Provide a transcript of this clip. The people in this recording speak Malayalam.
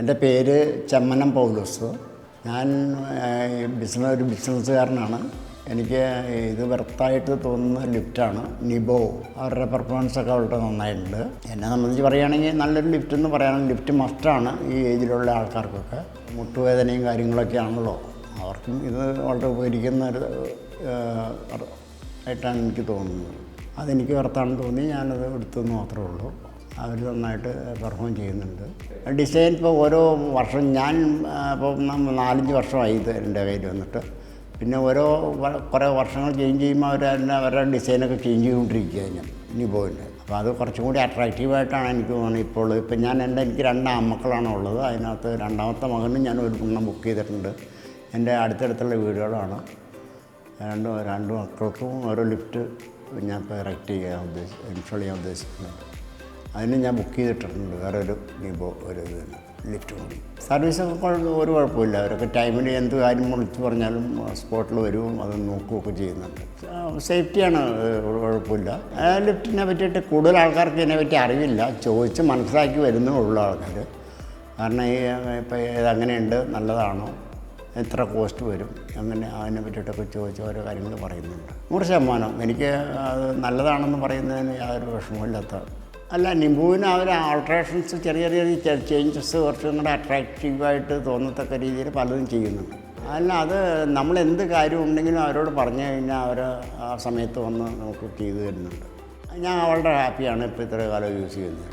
എൻ്റെ പേര് ചെമ്മനം പൗലോസ്. ഞാൻ ഒരു ബിസിനസ്സുകാരനാണ്. എനിക്ക് ഇത് വെർത്തായിട്ട് തോന്നുന്ന ലിഫ്റ്റാണ് നിബോ. അവരുടെ പെർഫോമൻസൊക്കെ വളരെ നന്നായിട്ടുണ്ട്. എന്നെ സംബന്ധിച്ച് പറയുകയാണെങ്കിൽ നല്ലൊരു ലിഫ്റ്റ് എന്ന് പറയാനും ലിഫ്റ്റ് മസ്റ്റാണ് ഈ ഏജിലുള്ള ആൾക്കാർക്കൊക്കെ. മുട്ടുവേദനയും കാര്യങ്ങളൊക്കെ ആണല്ലോ, അവർക്കും ഇത് വളരെ ഉപകരിക്കുന്ന ഒരു ആയിട്ടാണ് എനിക്ക് തോന്നുന്നത്. അതെനിക്ക് വെർത്താണെന്ന് തോന്നി ഞാനത് എടുത്തെന്ന് മാത്രമേ ഉള്ളൂ. അവർ നന്നായിട്ട് പെർഫോം ചെയ്യുന്നുണ്ട്. ഡിസൈൻ ഇപ്പോൾ ഓരോ വർഷം ഞാൻ ഇപ്പോൾ 4-5 വർഷമായി ഇത് എൻ്റെ കയ്യിൽ വന്നിട്ട്. പിന്നെ കുറേ വർഷങ്ങൾ ചേഞ്ച് ചെയ്യുമ്പോൾ അവരുടെ ഡിസൈനൊക്കെ ചേഞ്ച് ചെയ്തുകൊണ്ടിരിക്കുക ഞാൻ നിബോയിൻ്റെ. അപ്പോൾ അത് കുറച്ചും കൂടി അട്രാക്റ്റീവായിട്ടാണ് എനിക്ക് തോന്നുന്നത് ഇപ്പോൾ. എനിക്ക് 2 ആൺമക്കളാണ് ഉള്ളത്. അതിനകത്ത് രണ്ടാമത്തെ മകനും ഞാൻ ഒരു എണ്ണം ബുക്ക് ചെയ്തിട്ടുണ്ട്. എൻ്റെ അടുത്തടുത്തുള്ള വീടുകളാണ്. രണ്ട് മക്കൾക്കും ഓരോ ലിഫ്റ്റ് ഞാൻ ഇപ്പോൾ ഇറക്റ്റ് ഇൻസ്റ്റാൾ ചെയ്യാൻ ഉദ്ദേശിക്കുന്നത്. അതിന് ഞാൻ ബുക്ക് ചെയ്തിട്ടുണ്ട് വേറൊരു നിബോ ഒരു ലിഫ്റ്റ് കൂടി. സർവീസൊക്കെ ഒരു കുഴപ്പമില്ല. അവരൊക്കെ ടൈമിൽ എന്ത് കാര്യം വിളിച്ച് പറഞ്ഞാലും സ്പോട്ടിൽ വരും, അത് നോക്കുകയൊക്കെ ചെയ്യുന്നുണ്ട്. സേഫ്റ്റിയാണ്, കുഴപ്പമില്ല. ലിഫ്റ്റിനെ പറ്റിയിട്ട് കൂടുതൽ ആൾക്കാർക്ക് ഇതിനെപ്പറ്റി അറിവില്ല. ചോദിച്ച് മനസ്സിലാക്കി വരുന്നേ ഉള്ളൂ ആൾക്കാർ. കാരണം ഇപ്പോൾ ഇതങ്ങനെയുണ്ട്, നല്ലതാണോ, എത്ര കോസ്റ്റ് വരും, അങ്ങനെ അതിനെ പറ്റിയിട്ടൊക്കെ ചോദിച്ച് ഓരോ കാര്യങ്ങൾ പറയുന്നുണ്ട്. 100% എനിക്ക് അത് നല്ലതാണെന്ന് പറയുന്നതിന് യാതൊരു വിഷമമില്ലാത്ത. അല്ല, നിബോവിന് അവർ ആൾട്രേഷൻസ് ചെറിയ ചേഞ്ചസ് കുറച്ചും കൂടെ അട്രാക്റ്റീവായിട്ട് തോന്നത്തക്ക രീതിയിൽ പലതും ചെയ്യുന്നുണ്ട്. അല്ല, അത് നമ്മളെന്ത് കാര്യം ഉണ്ടെങ്കിലും അവരോട് പറഞ്ഞു കഴിഞ്ഞാൽ അവർ ആ സമയത്ത് വന്ന് നമുക്ക് ചെയ്തു തരുന്നുണ്ട്. ഞാൻ വളരെ ഹാപ്പിയാണ് ഇപ്പോൾ ഇത്രയും കാലം യൂസ് ചെയ്യുന്നത്.